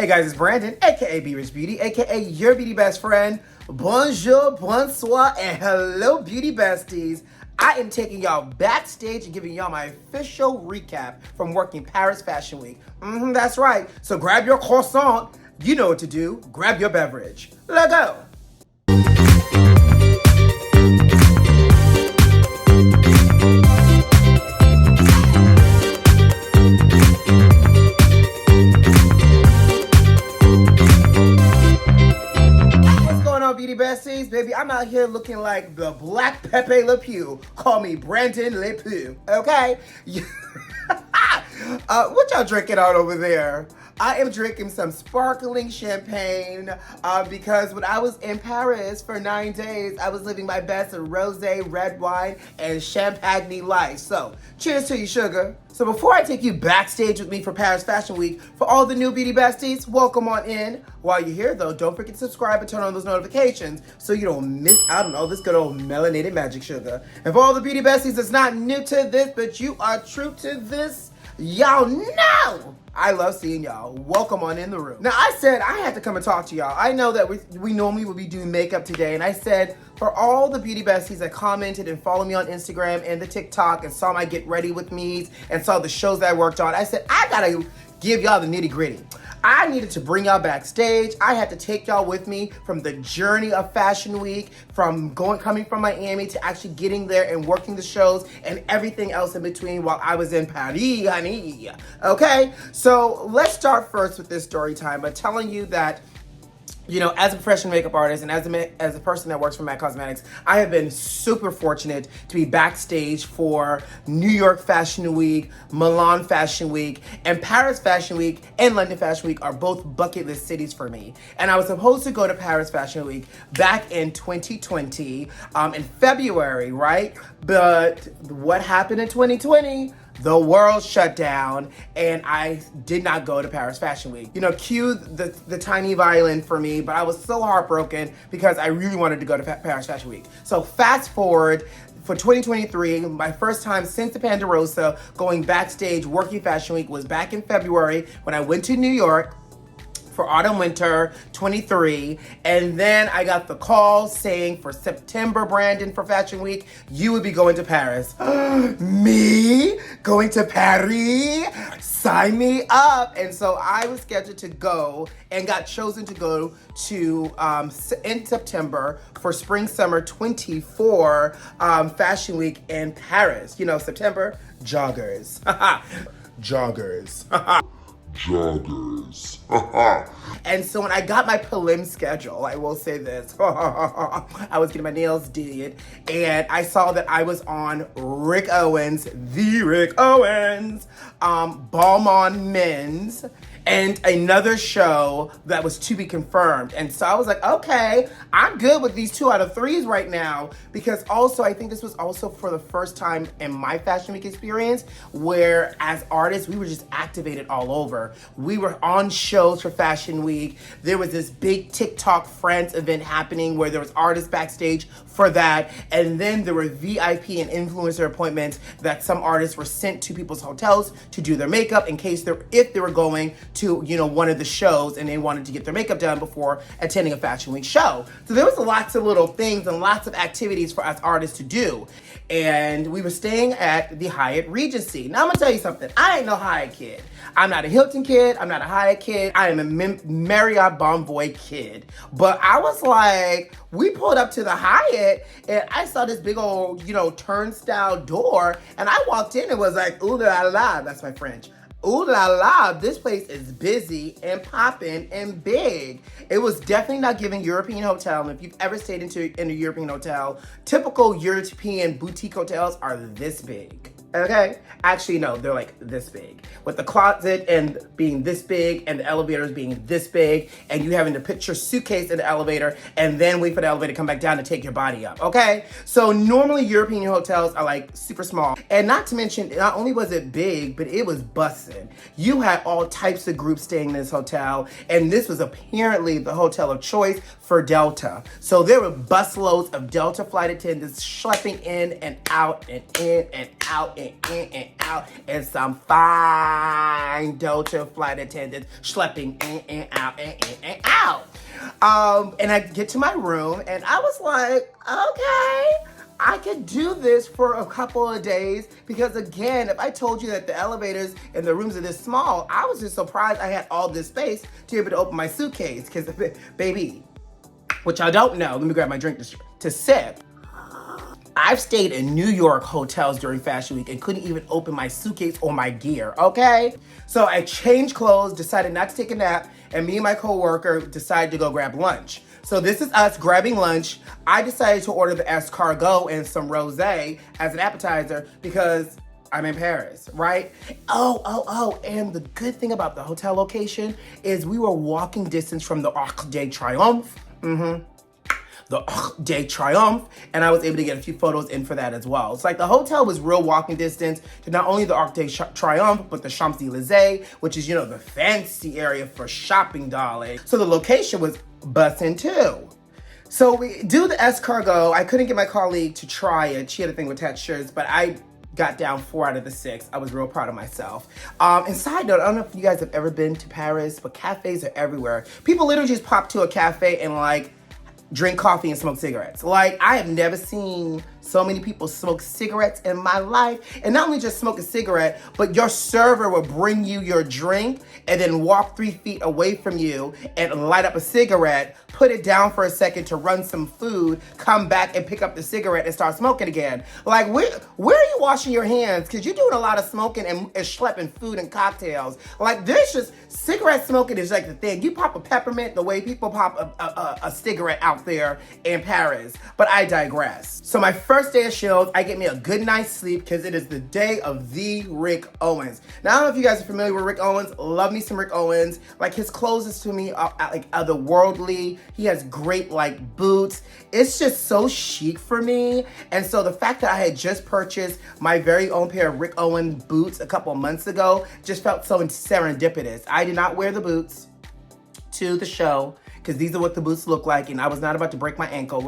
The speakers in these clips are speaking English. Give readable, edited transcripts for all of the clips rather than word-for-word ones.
Hey guys, it's Brandon, aka B.Rich Beauty, aka your beauty best friend. Bonjour, bonsoir, and hello, Beauty Besties. I am taking y'all backstage and giving y'all my official recap from working Paris Fashion Week. That's right. So grab your croissant. You know what to do. Grab your beverage. Let's go. Beauty Besties, baby, I'm out here looking like the Black Pepe Le Pew. Call me Brandon Le Pew, okay? What y'all drinking out over there? I am drinking some sparkling champagne because when I was in Paris for 9 days, I was living my best in rosé, red wine, and champagne life. So, cheers to you, sugar. So before I take you backstage with me for Paris Fashion Week, for all the new Beauty Besties, welcome on in. While you're here though, don't forget to subscribe and turn on those notifications so you don't miss out on all this good old melanated magic sugar. And for all the Beauty Besties that's not new to this, but you are true to this, y'all know I love seeing y'all. Welcome on in the room. Now, I said I had to come and talk to y'all. I know that we normally would be doing makeup today, and I said for all the Beauty Besties that commented and followed me on Instagram and the TikTok and saw my get ready with me's and saw the shows that I worked on, I said I gotta give y'all the nitty gritty. I needed to bring y'all backstage. I had to take y'all with me from the journey of Fashion Week, from coming from Miami to actually getting there and working the shows and everything else in between while I was in Paris, honey. Okay, so let's start first with this story time by telling you that, you know, as a professional makeup artist and as a person that works for MAC Cosmetics, I have been super fortunate to be backstage for New York Fashion Week, Milan Fashion Week, and Paris Fashion Week and London Fashion Week are both bucket list cities for me. And I was supposed to go to Paris Fashion Week back in 2020, in February, right? But what happened in 2020? The world shut down and I did not go to Paris Fashion Week. You know, cue the tiny violin for me, but I was so heartbroken because I really wanted to go to Paris Fashion Week. So fast forward for 2023, my first time since the Pandarosa going backstage working Fashion Week was back in February when I went to New York for autumn winter 23, and then I got the call saying for September, Brandon, for Fashion Week, you would be going to Paris. Me going to Paris? Sign me up. And so I was scheduled to go and got chosen to go to in September for spring summer 24 Fashion Week in Paris. You know, September, joggers. Joggers. Joggers. And so when I got my prelim schedule, I will say this, I was getting my nails did, and I saw that I was on Rick Owens, the Rick Owens, Balmain Men's, and another show that was to be confirmed. And so I was like, okay, I'm good with these 2 out of 3s right now, because also I think this was also for the first time in my Fashion Week experience where as artists, we were just activated all over. We were on shows for Fashion Week. There was this big TikTok Friends event happening where there was artists backstage for that. And then there were VIP and influencer appointments that some artists were sent to people's hotels to do their makeup in case if they were going to, you know, one of the shows and they wanted to get their makeup done before attending a Fashion Week show. So there was lots of little things and lots of activities for us artists to do. And we were staying at the Hyatt Regency. Now I'm gonna tell you something. I ain't no Hyatt kid. I'm not a Hilton kid. I'm not a Hyatt kid. I am a Marriott Bonvoy kid. But I was like, we pulled up to the Hyatt and I saw this big old, you know, turnstile door. And I walked in and was like, ooh la la, that's my French. Ooh la la, this place is busy and popping and big. It was definitely not giving European hotel. And if you've ever stayed in a European hotel, typical European boutique hotels are this big. Okay? Actually, no, they're like this big. With the closet and being this big and the elevators being this big and you having to put your suitcase in the elevator and then wait for the elevator to come back down to take your body up, okay? So normally European hotels are like super small. And not to mention, not only was it big, but it was busting. You had all types of groups staying in this hotel, and this was apparently the hotel of choice for Delta. So there were busloads of Delta flight attendants schlepping in and out and in and out and out, and some fine Delta flight attendants schlepping in and out and in and out. And I get to my room, and I was like, okay, I could do this for a couple of days, because again, if I told you that the elevators and the rooms are this small, I was just surprised I had all this space to be able to open my suitcase, because baby, which I don't know, let me grab my drink to sip. I've stayed in New York hotels during Fashion Week and couldn't even open my suitcase or my gear, okay? So I changed clothes, decided not to take a nap, and me and my coworker decided to go grab lunch. So this is us grabbing lunch. I decided to order the escargot and some rosé as an appetizer because I'm in Paris, right? Oh, and the good thing about the hotel location is we were walking distance from the Arc de Triomphe. The Arc de Triomphe, and I was able to get a few photos in for that as well. It's like the hotel was real walking distance to not only the Arc de Triomphe, but the Champs-Élysées, which is, the fancy area for shopping, darling. So the location was bussin' too. So we do the escargot. I couldn't get my colleague to try it. She had a thing with textures, but I got down 4 out of the 6. I was real proud of myself. And side note, I don't know if you guys have ever been to Paris, but cafes are everywhere. People literally just pop to a cafe and drink coffee and smoke cigarettes. I have never seen so many people smoke cigarettes in my life. And not only just smoke a cigarette, but your server will bring you your drink and then walk 3 feet away from you and light up a cigarette, put it down for a second to run some food, come back and pick up the cigarette and start smoking again. Where are you washing your hands? Because you're doing a lot of smoking and schlepping food and cocktails. There's just, cigarette smoking is the thing. You pop a peppermint the way people pop a cigarette out there in Paris. But I digress. So my first day of shows, I get me a good night's sleep because it is the day of the Rick Owens. Now, I don't know if you guys are familiar with Rick Owens. Love me some Rick Owens. His clothes is to me otherworldly. He has great boots. It's just so chic for me. And so the fact that I had just purchased my very own pair of Rick Owens boots a couple of months ago just felt so serendipitous. I did not wear the boots to the show because these are what the boots look like, and I was not about to break my ankle.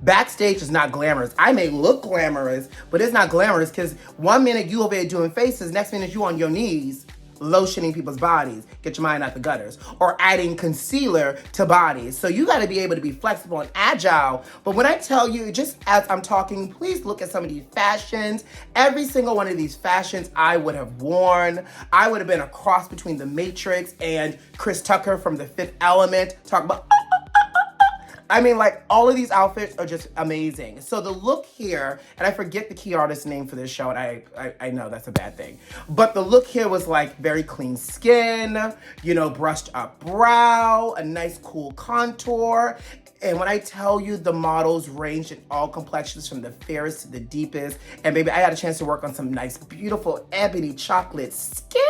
Backstage is not glamorous. I may look glamorous, but it's not glamorous because one minute you over there doing faces, next minute you on your knees lotioning people's bodies. Get your mind out the gutters. Or adding concealer to bodies. So you got to be able to be flexible and agile. But when I tell you, just as I'm talking, please look at some of these fashions. Every single one of these fashions I would have worn. I would have been a cross between The Matrix and Chris Tucker from The Fifth Element. Talk about... all of these outfits are just amazing. So the look here, and I forget the key artist's name for this show, and I know that's a bad thing. But the look here was very clean skin, brushed up brow, a nice cool contour. And when I tell you the models ranged in all complexions from the fairest to the deepest, and baby, I had a chance to work on some nice, beautiful ebony chocolate skin.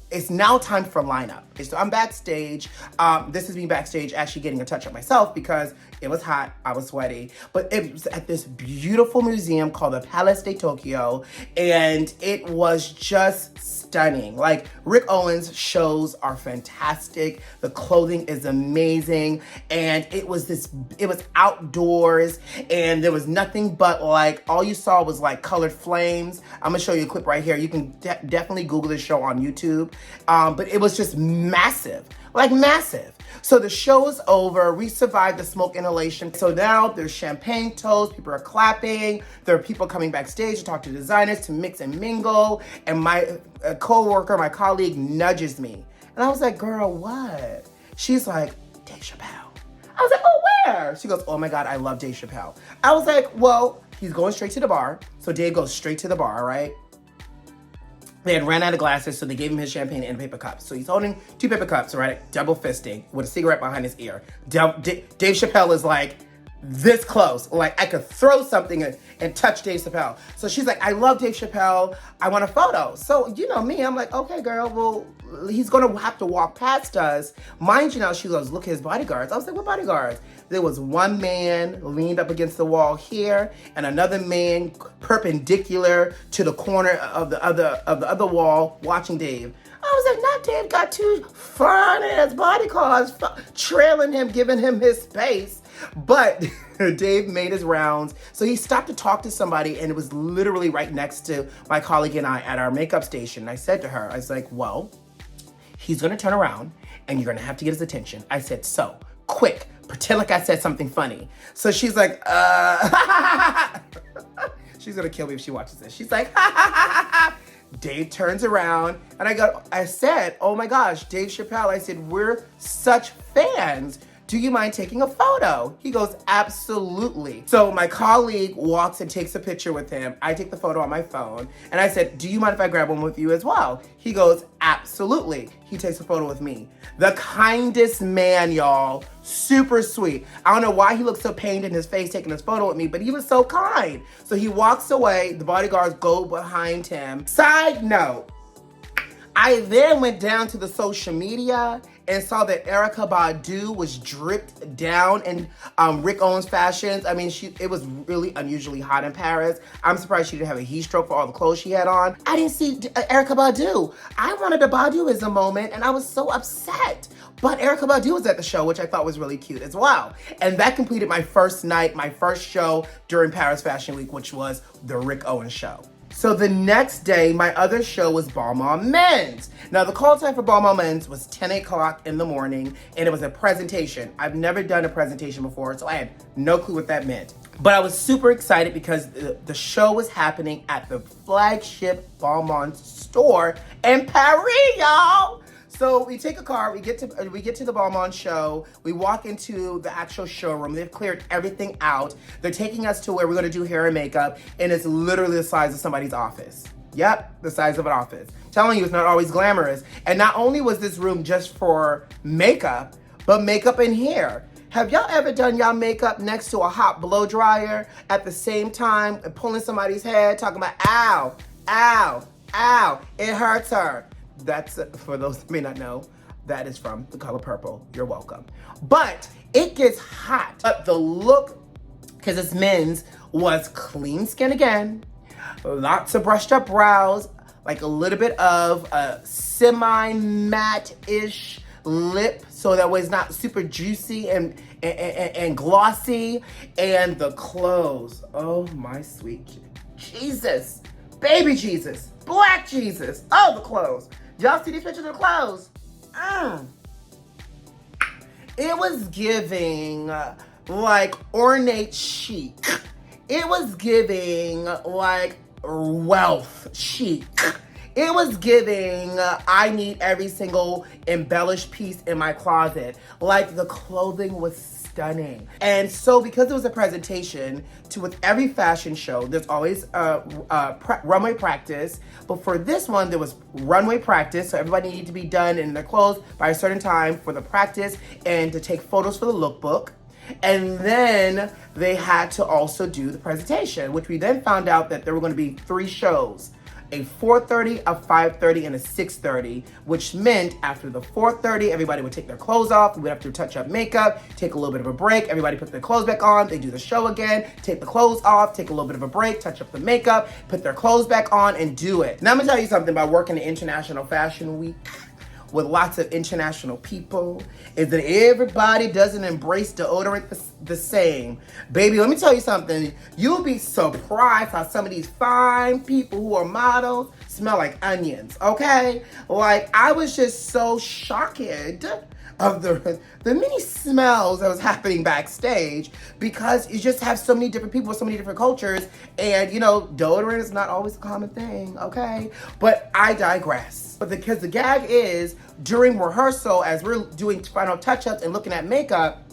It's now time for lineup. So I'm backstage. This is me backstage actually getting a touch-up myself because it was hot, I was sweaty. But it was at this beautiful museum called the Palace de Tokyo, and it was just stunning. Rick Owens shows are fantastic. The clothing is amazing. And it was outdoors, and there was nothing but all you saw was colored flames. I'm gonna show you a clip right here. You can definitely Google this show on YouTube. But it was just massive, massive. So the show is over. We survived the smoke inhalation. So now there's champagne toast. People are clapping. There are people coming backstage to talk to designers, to mix and mingle. And my coworker, my colleague nudges me. And I was like, girl, what? She's like, Dave Chappelle. I was like, oh, where? She goes, oh my God, I love Dave Chappelle. I was like, well, he's going straight to the bar. So Dave goes straight to the bar, right? They had ran out of glasses, so they gave him his champagne in paper cups. So he's holding 2 paper cups, right? Double fisting with a cigarette behind his ear. Dave Chappelle is this close. I could throw something and touch Dave Chappelle. So she's like, I love Dave Chappelle. I want a photo. So, me, I'm like, okay, girl, well, he's going to have to walk past us. Mind you now, she goes, look at his bodyguards. I was like, what bodyguards? There was one man leaned up against the wall here and another man perpendicular to the corner of the other wall watching Dave. I was like, not Dave got 2 fine-ass bodyguards trailing him, giving him his space. But Dave made his rounds. So he stopped to talk to somebody, and it was literally right next to my colleague and I at our makeup station. I said to her, I was like, well, he's gonna turn around and you're gonna have to get his attention. I said, so quick, pretend like I said something funny. So she's like, she's gonna kill me if she watches this. She's like, Dave turns around and I said, oh my gosh, Dave Chappelle. I said, we're such fans. Do you mind taking a photo? He goes, absolutely. So my colleague walks and takes a picture with him. I take the photo on my phone. And I said, do you mind if I grab one with you as well? He goes, absolutely. He takes a photo with me. The kindest man, y'all. Super sweet. I don't know why he looked so pained in his face taking this photo with me, but he was so kind. So he walks away. The bodyguards go behind him. Side note, I then went down to the social media and saw that Erykah Badu was dripped down in Rick Owens fashions. I mean, it was really unusually hot in Paris. I'm surprised she didn't have a heat stroke for all the clothes she had on. I didn't see Erykah Badu. I wanted a Baduism moment, and I was so upset. But Erykah Badu was at the show, which I thought was really cute as well. And that completed my first night, my first show during Paris Fashion Week, which was the Rick Owens show. So the next day, my other show was Balmain Men's. Now the call time for Balmain Men's was 10 o'clock in the morning, and it was a presentation. I've never done a presentation before, so I had no clue what that meant. But I was super excited because the show was happening at the flagship Balmain store in Paris, y'all. So we take a car, we get to the Balmain show, we walk into the actual showroom, they've cleared everything out, they're taking us to where we're gonna do hair and makeup, and it's literally the size of somebody's office. Yep, the size of an office. Telling you, it's not always glamorous. And not only was this room just for makeup, but makeup and hair. Have y'all ever done y'all makeup next to a hot blow dryer at the same time, pulling somebody's head, talking about, ow, ow, ow, it hurts her. That's, for those who may not know, that is from The Color Purple. You're welcome. But it gets hot. But the look, because it's men's, was clean skin again, lots of brushed up brows, like a little bit of a semi-matte-ish lip, so that way it's not super juicy and glossy. And the clothes, oh my sweet Jesus, baby Jesus, black Jesus, oh the clothes. Y'all see these pictures of the clothes? It was giving like ornate chic. It was giving like wealth chic. It was giving, I need every single embellished piece in my closet. Like the clothing was stunning. And so because it was a presentation, with every fashion show, there's always runway practice. But for this one, there was runway practice. So everybody needed to be done in their clothes by a certain time for the practice and to take photos for the lookbook. And then they had to also do the presentation, which we then found out that there were going to be 3 shows. A 4:30, a 5:30, and a 6:30, which meant after the 4:30, everybody would take their clothes off. We would have to touch up makeup, take a little bit of a break. Everybody put their clothes back on. They do the show again, take the clothes off, take a little bit of a break, touch up the makeup, put their clothes back on, and do it. Now I'm gonna tell you something about working the International Fashion Week with lots of international people, is that everybody doesn't embrace deodorant the same. Baby, let me tell you something. You'll be surprised how some of these fine people who are models smell like onions, okay? Like, I was just so shocked of the many smells that was happening backstage, because you just have so many different people with so many different cultures, and you know, deodorant is not always a common thing, okay? But I digress. But because the gag is, during rehearsal, as we're doing final touch-ups and looking at makeup,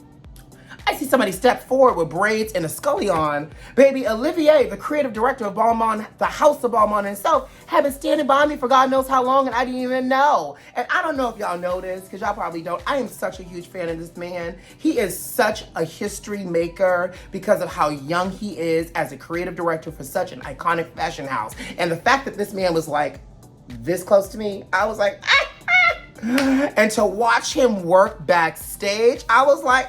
I see somebody step forward with braids and a scully on. Baby, Olivier, the creative director of Balmain, the house of Balmain himself, had been standing by me for God knows how long, and I didn't even know. And I don't know if y'all know this, because y'all probably don't. I am such a huge fan of this man. He is such a history maker because of how young he is as a creative director for such an iconic fashion house. And the fact that this man was like this close to me, I was like, ah, ah. And to watch him work backstage, I was like,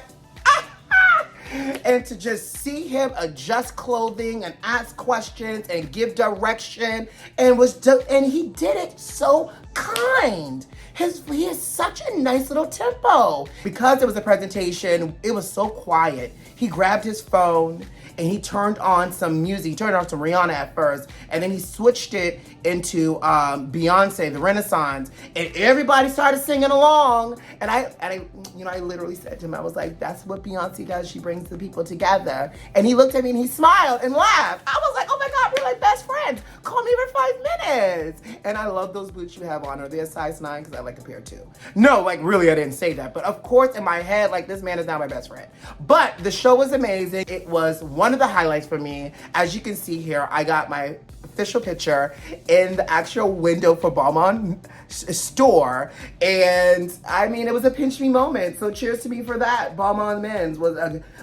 And to just see him adjust clothing and ask questions and give direction and he did it so kind. He has such a nice little tempo. Because it was a presentation, it was so quiet. He grabbed his phone and he turned on some music. He turned on some Rihanna at first, and then he switched it into Beyonce, the Renaissance, and everybody started singing along. And I literally said to him, I was like, that's what Beyonce does. She brings the people together. And he looked at me and he smiled and laughed. I was like, oh my God, we're like best friends. Call me for 5 minutes. And I love those boots you have on. Are they a size 9? Because I like a pair too. No, like really, I didn't say that. But of course, in my head, like this man is now my best friend. But the show was amazing. It was one of the highlights for me. As you can see here, I got my official picture in the actual window for Balmain store. And I mean, it was a pinch me moment. So cheers to me for that. Balmain Men's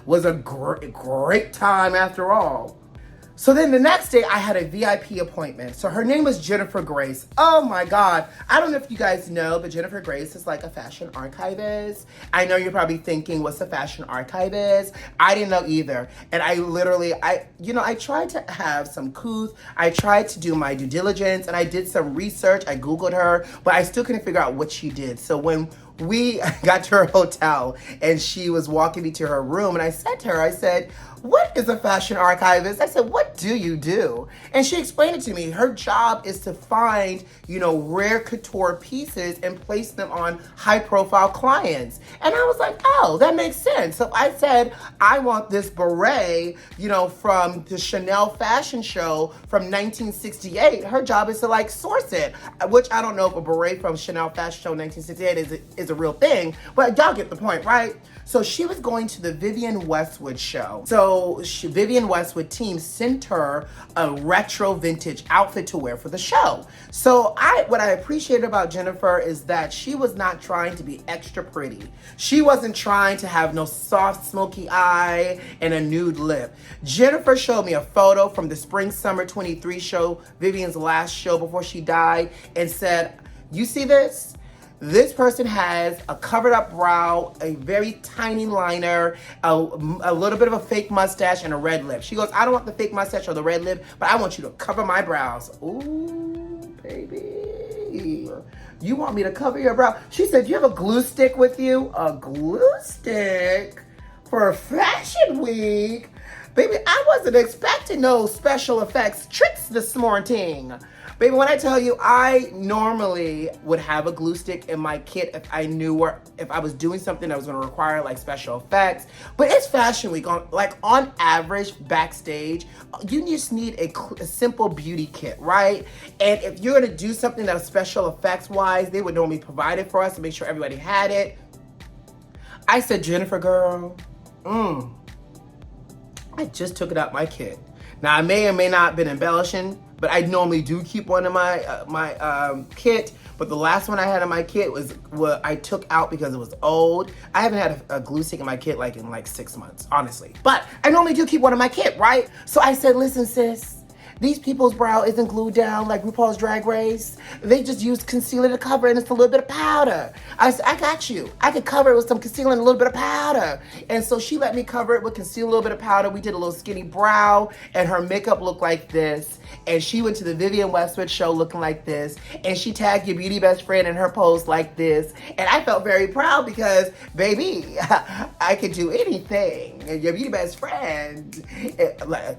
was a great time after all. So then the next day I had a VIP appointment. So her name was Jennifer Grace. Oh my God. I don't know if you guys know, but Jennifer Grace is like a fashion archivist. I know you're probably thinking, what's a fashion archivist? I didn't know either. And I tried to have some couth. I tried to do my due diligence and I did some research. I Googled her, but I still couldn't figure out what she did. So when we got to her hotel and she was walking me to her room and I said to her, I said, what is a fashion archivist? I said, what do you do? And she explained it to me. Her job is to find, rare couture pieces and place them on high profile clients. And I was like, oh, that makes sense. So I said, I want this beret, from the Chanel fashion show from 1968. Her job is to source it, which I don't know if a beret from Chanel fashion show 1968 is a real thing, but y'all get the point, right? So she was going to the Vivienne Westwood show. So Vivienne Westwood team sent her a retro vintage outfit to wear for the show. So what I appreciated about Jennifer is that she was not trying to be extra pretty. She wasn't trying to have no soft smoky eye and a nude lip. Jennifer showed me a photo from the spring summer 23 show, Vivienne's last show before she died, and said, you see this? This person has a covered up brow, a very tiny liner, a little bit of a fake mustache, and a red lip. She goes, I don't want the fake mustache or the red lip, but I want you to cover my brows. Ooh, baby. You want me to cover your brow? She said, you have a glue stick with you? A glue stick for Fashion Week? Baby, I wasn't expecting no special effects tricks this morning. Baby, when I tell you, I normally would have a glue stick in my kit if I knew if I was doing something that was going to require special effects. But it's Fashion Week. On average, Backstage, you just need a simple beauty kit, right? And if you're going to do something that was special effects wise, they would normally provide it for us to make sure everybody had it. I said, Jennifer, girl, I just took it out my kit. Now, I may or may not have been embellishing, but I normally do keep one in my kit. But the last one I had in my kit was what I took out because it was old. I haven't had a glue stick in my kit in 6 months, honestly. But I normally do keep one in my kit, right? So I said, listen, sis, these people's brow isn't glued down like RuPaul's Drag Race. They just use concealer to cover it, and it's a little bit of powder. I said, I got you. I could cover it with some concealer and a little bit of powder. And so she let me cover it with concealer, a little bit of powder. We did a little skinny brow, and her makeup looked like this. And she went to the Vivienne Westwood show looking like this. And she tagged your beauty best friend in her post like this. And I felt very proud because, baby, I could do anything. And your beauty best friend,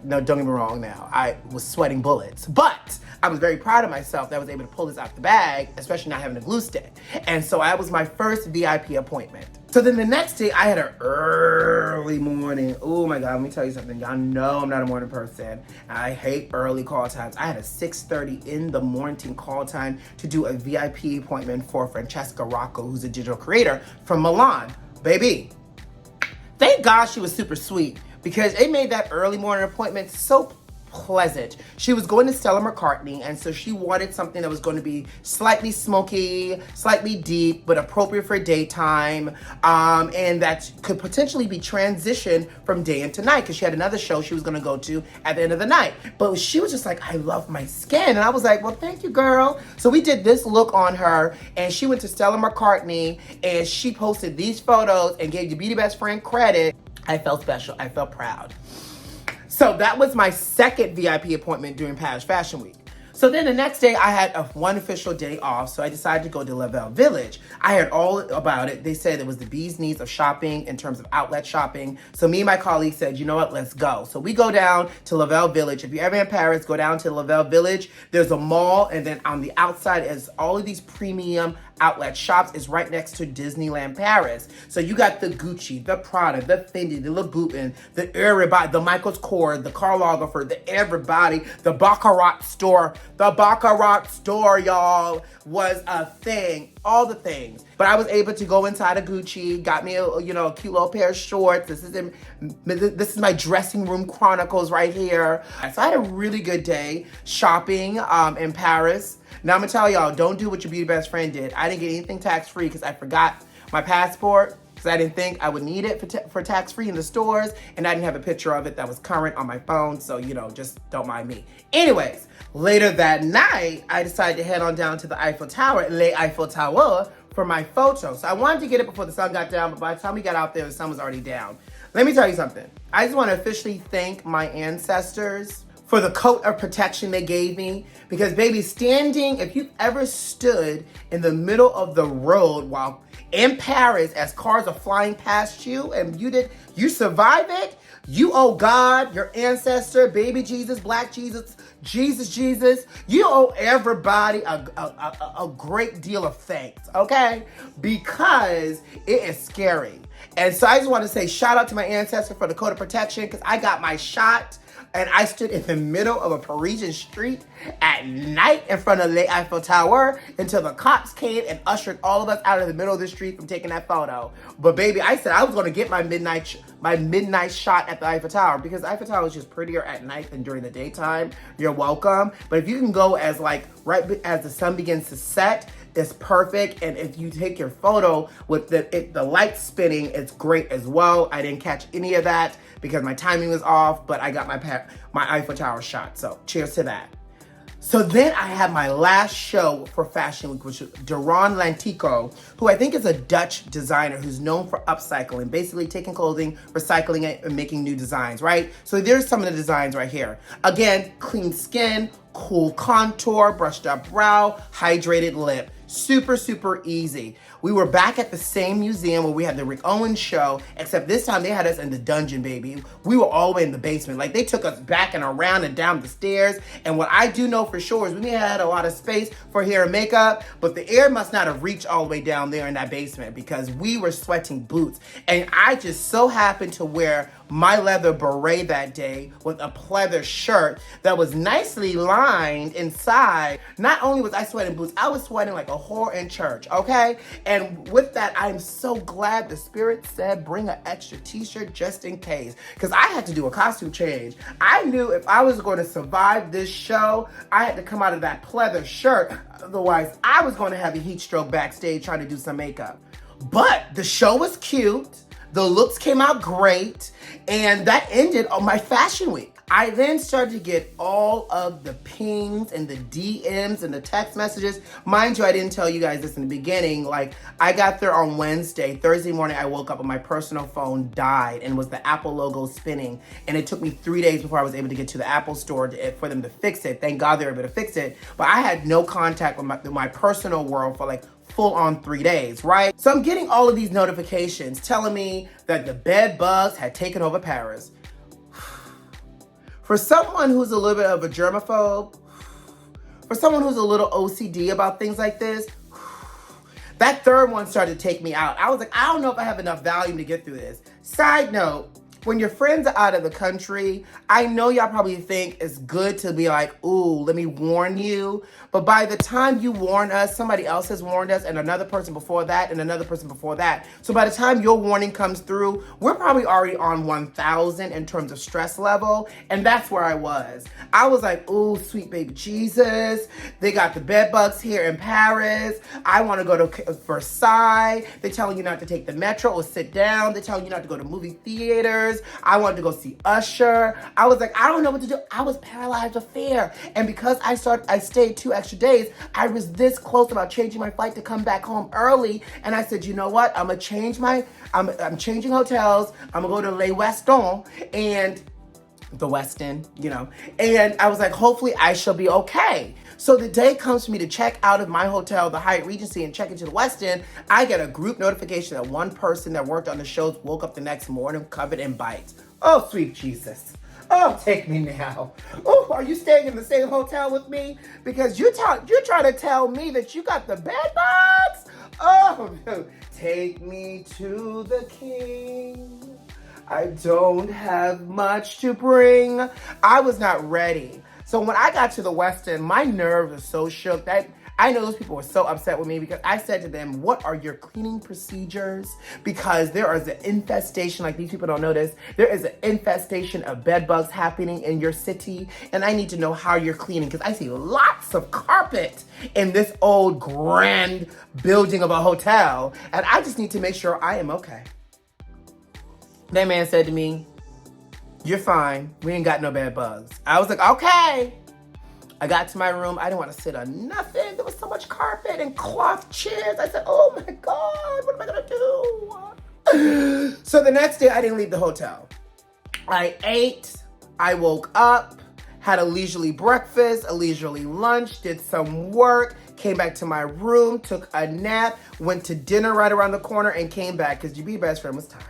no, don't get me wrong now. I was sweating bullets. But I was very proud of myself that I was able to pull this out the bag, especially not having a glue stick. And so that was my first VIP appointment. So then the next day, I had an early morning. Oh my God, let me tell you something. Y'all know I'm not a morning person. I hate early call times. I had a 6:30 in the morning call time to do a VIP appointment for Francesca Rocco, who's a digital creator from Milan. Baby, thank God she was super sweet because it made that early morning appointment so pleasant. She was going to Stella McCartney, and so she wanted something that was going to be slightly smoky, slightly deep, but appropriate for daytime, and that could potentially be transitioned from day into night because she had another show she was going to go to at the end of the night. But she was just like, I love my skin. And I was like, well, thank you, girl. So we did this look on her, and she went to Stella McCartney, and she posted these photos and gave the beauty best friend credit. I felt special. I felt proud. So that was my second VIP appointment during Paris Fashion Week. So then the next day I had one official day off, so I decided to go to Lavelle Village. I heard all about it. They said it was the bee's knees of shopping in terms of outlet shopping. So me and my colleague said, you know what, let's go. So we go down to Lavelle Village. If you're ever in Paris, go down to Lavelle Village. There's a mall, and then on the outside is all of these premium outlet shops. Is right next to Disneyland Paris. So you got the Gucci, the Prada, the Fendi, the Louboutin, the everybody, the Michael's Kors, the Karl Lagerfeld, the everybody, the Baccarat store. The Baccarat store, y'all, was a thing. All the things. But I was able to go inside of Gucci, got me a cute little pair of shorts. This is my dressing room chronicles right here. So I had a really good day shopping in Paris. Now I'm gonna tell y'all, don't do what your beauty best friend did. I didn't get anything tax-free because I forgot my passport, because I didn't think I would need it for tax-free in the stores, and I didn't have a picture of it that was current on my phone, so just don't mind me. Anyways, later that night, I decided to head on down to the Eiffel Tower, Les Eiffel Tower, for my photo. So I wanted to get it before the sun got down, but by the time we got out there, the sun was already down. Let me tell you something. I just want to officially thank my ancestors for the coat of protection they gave me. Because baby, if you've ever stood in the middle of the road while in Paris as cars are flying past you and you survive it, you owe God, your ancestor, baby Jesus, black Jesus, Jesus, you owe everybody a great deal of thanks, okay? Because it is scary. And so I just want to say shout out to my ancestor for the coat of protection, because I got my shot. And I stood in the middle of a Parisian street at night in front of Les Eiffel Tower until the cops came and ushered all of us out of the middle of the street from taking that photo. But baby, I said I was going to get my midnight shot at the Eiffel Tower, because the Eiffel Tower is just prettier at night than during the daytime. You're welcome. But if you can go as right as the sun begins to set, it's perfect. And if you take your photo with the light spinning, it's great as well. I didn't catch any of that because my timing was off, but I got my Eiffel Tower shot. So cheers to that. So then I had my last show for Fashion Week, which was Duran Lantico, who I think is a Dutch designer who's known for upcycling, basically taking clothing, recycling it, and making new designs, right? So there's some of the designs right here. Again, clean skin, cool contour, brushed up brow, hydrated lip. Super, super easy. We were back at the same museum where we had the Rick Owens show, except this time they had us in the dungeon, baby. We were all the way in the basement. Like, they took us back and around and down the stairs. And what I do know for sure is we had a lot of space for hair and makeup, but the air must not have reached all the way down there in that basement, because we were sweating boots. And I just so happened to wear my leather beret that day with a pleather shirt that was nicely lined inside. Not only was I sweating boots, I was sweating like a whore in church, okay? And with that, I'm so glad the Spirit said bring an extra t-shirt just in case, because I had to do a costume change. I knew if I was going to survive this show, I had to come out of that pleather shirt. Otherwise, I was going to have a heat stroke backstage trying to do some makeup. But the show was cute. The looks came out great, and that ended on my Fashion Week. I then started to get all of the pings and the DMs and the text messages. Mind you, I didn't tell you guys this in the beginning. Like, I got there on Wednesday. Thursday morning, I woke up and my personal phone died and was the Apple logo spinning. And it took me 3 days before I was able to get to the Apple store for them to fix it. Thank God they were able to fix it. But I had no contact with my personal world for like full on 3 days, right? So I'm getting all of these notifications telling me that the bed bugs had taken over Paris. For someone who's a little bit of a germaphobe, for someone who's a little OCD about things like this, that third one started to take me out. I was like, I don't know if I have enough volume to get through this. Side note, when your friends are out of the country, I know y'all probably think it's good to be like, ooh, let me warn you. But by the time you warn us, somebody else has warned us, and another person before that, and another person before that. So by the time your warning comes through, we're probably already on 1,000 in terms of stress level. And that's where I was. I was like, ooh, sweet baby Jesus. They got the bed bugs here in Paris. I want to go to Versailles. They're telling you not to take the metro or sit down. They're telling you not to go to movie theaters. Sisters. I wanted to go see Usher. I was like, I don't know what to do. I was paralyzed with fear. And because I stayed 2 extra days, I was this close about changing my flight to come back home early. And I said, you know what? I'm changing hotels. I'm gonna go to Le Weston and the Westin, and I was like, hopefully I shall be okay. So the day comes for me to check out of my hotel, the Hyatt Regency, and check into the Westin. I get a group notification that one person that worked on the shows woke up the next morning covered in bites. Oh, sweet Jesus. Oh, take me now. Oh, are you staying in the same hotel with me? Because you're trying to tell me that you got the bed bugs? Oh, take me to the king. I don't have much to bring. I was not ready. So when I got to the Westin, my nerves were so shook that I know those people were so upset with me because I said to them, what are your cleaning procedures? Because there is an infestation, like these people don't know this, there is an infestation of bed bugs happening in your city, and I need to know how you're cleaning because I see lots of carpet in this old grand building of a hotel, and I just need to make sure I am okay. That man said to me, you're fine. We ain't got no bed bugs. I was like, okay. I got to my room. I didn't want to sit on nothing. There was so much carpet and cloth chairs. I said, oh my God, what am I going to do? So the next day, I didn't leave the hotel. I ate. I woke up, had a leisurely breakfast, a leisurely lunch, did some work, came back to my room, took a nap, went to dinner right around the corner, and came back because your best friend was tired.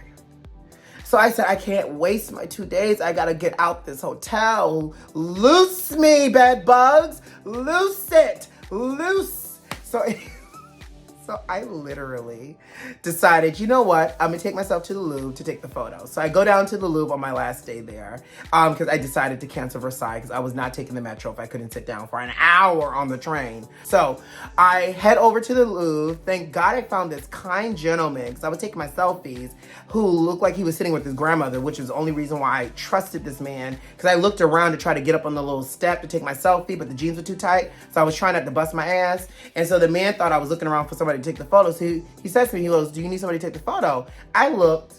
So I said, I can't waste my 2 days. I gotta get out this hotel. Loose me, bed bugs. Loose it. Loose. So I literally decided, you know what? I'm gonna take myself to the Louvre to take the photo. So I go down to the Louvre on my last day there because I decided to cancel Versailles because I was not taking the metro if I couldn't sit down for an hour on the train. So I head over to the Louvre. Thank God I found this kind gentleman because I was taking my selfies who looked like he was sitting with his grandmother, which is the only reason why I trusted this man because I looked around to try to get up on the little step to take my selfie, but the jeans were too tight. So I was trying not to bust my ass. And so the man thought I was looking around for somebody to take the photo. So he says to me, he goes, do you need somebody to take the photo? I looked,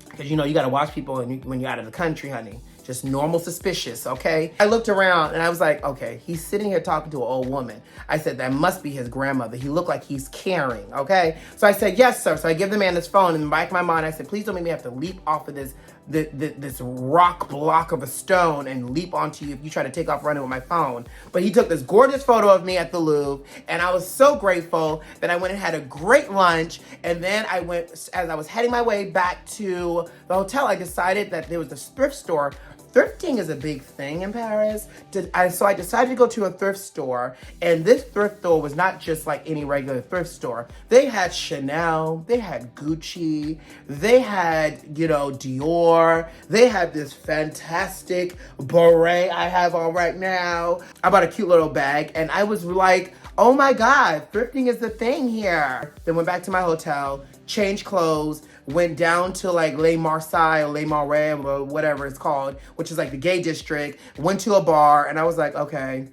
because you got to watch people when you're out of the country, honey. Just normal suspicious, okay? I looked around and I was like, okay, he's sitting here talking to an old woman. I said, that must be his grandmother. He looked like he's caring, okay? So I said, yes, sir. So I give the man this phone, and in the back of my mind, I said, please don't make me have to leap off of this rock block of a stone and leap onto you if you try to take off running with my phone. But he took this gorgeous photo of me at the Louvre, and I was so grateful that I went and had a great lunch. And then I went, as I was heading my way back to the hotel, I decided that there was a thrift store. Thrifting is a big thing in Paris. So I decided to go to a thrift store, and this thrift store was not just like any regular thrift store. They had Chanel, they had Gucci, they had, Dior, they had this fantastic beret I have on right now. I bought a cute little bag, and I was like, oh my God, thrifting is the thing here. Then went back to my hotel, changed clothes, went down to like Les Marseilles or Les Marais or whatever it's called, which is like the gay district, went to a bar, and I was like, okay,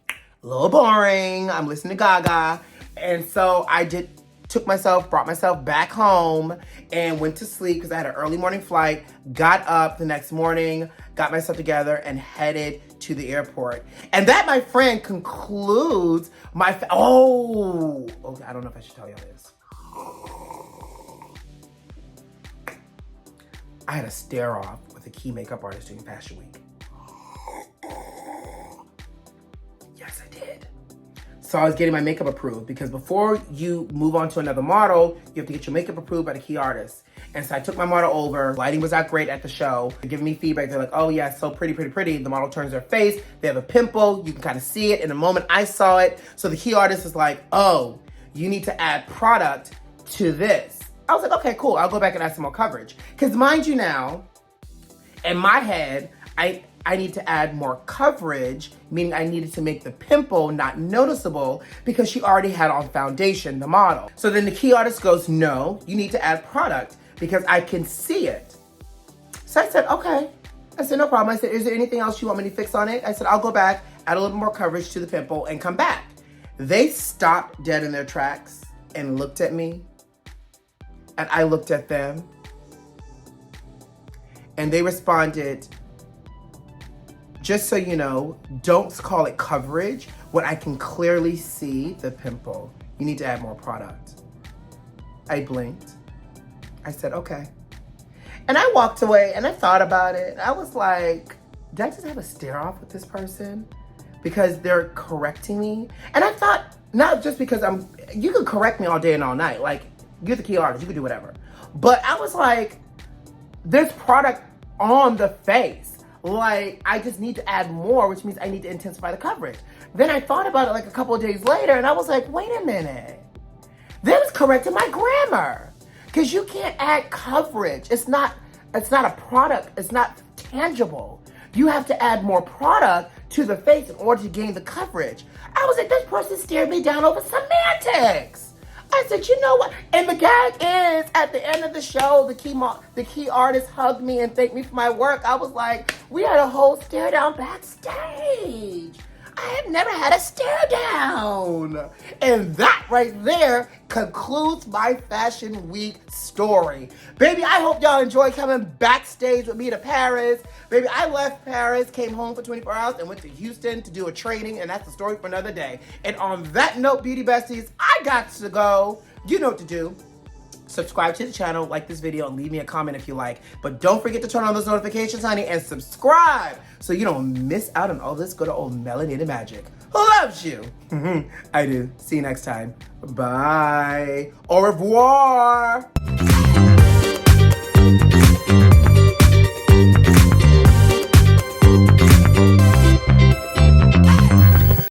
a little boring. I'm listening to Gaga. And so I brought myself back home and went to sleep because I had an early morning flight, got up the next morning, got myself together, and headed to the airport. And that, my friend, concludes my, okay, I don't know if I should tell y'all this. I had a stare off with a key makeup artist during Fashion Week. Yes, I did. So I was getting my makeup approved because before you move on to another model, you have to get your makeup approved by the key artist. And so I took my model over. Lighting was not great at the show. They're giving me feedback. They're like, oh yeah, so pretty, pretty, pretty. The model turns their face. They have a pimple. You can kind of see it. In the moment I saw it. So the key artist is like, oh, you need to add product to this. I was like, okay, cool. I'll go back and add some more coverage. Because mind you now, in my head, I need to add more coverage, meaning I needed to make the pimple not noticeable because she already had on foundation, the model. So then the key artist goes, no, you need to add product because I can see it. So I said, okay. I said, no problem. I said, is there anything else you want me to fix on it? I said, I'll go back, add a little more coverage to the pimple and come back. They stopped dead in their tracks and looked at me. And I looked at them. And they responded, just so you know, don't call it coverage when I can clearly see the pimple. You need to add more product. I blinked. I said, okay. And I walked away and I thought about it. I was like, did I just have a stare off with this person? Because they're correcting me? And I thought, not just because you can correct me all day and all night. Like, you're the key artist, you can do whatever. But I was like, there's product on the face. Like, I just need to add more, which means I need to intensify the coverage. Then I thought about it like a couple of days later, and I was like, wait a minute. They was correcting my grammar. Because you can't add coverage. It's not a product. It's not tangible. You have to add more product to the face in order to gain the coverage. I was like, this person stared me down over semantics. I said, you know what? And the gag is, at the end of the show, the key artist hugged me and thanked me for my work. I was like, we had a whole stare down backstage. I have never had a stare down. And that right there concludes my Fashion Week story. Baby, I hope y'all enjoy coming backstage with me to Paris. Baby, I left Paris, came home for 24 hours, and went to Houston to do a training, and that's the story for another day. And on that note, Beauty Besties, I got to go. You know what to do. Subscribe to the channel, like this video, and leave me a comment if you like. But don't forget to turn on those notifications, honey, and subscribe so you don't miss out on all this good old melanated magic. Who loves you? I do. See you next time. Bye. Au revoir.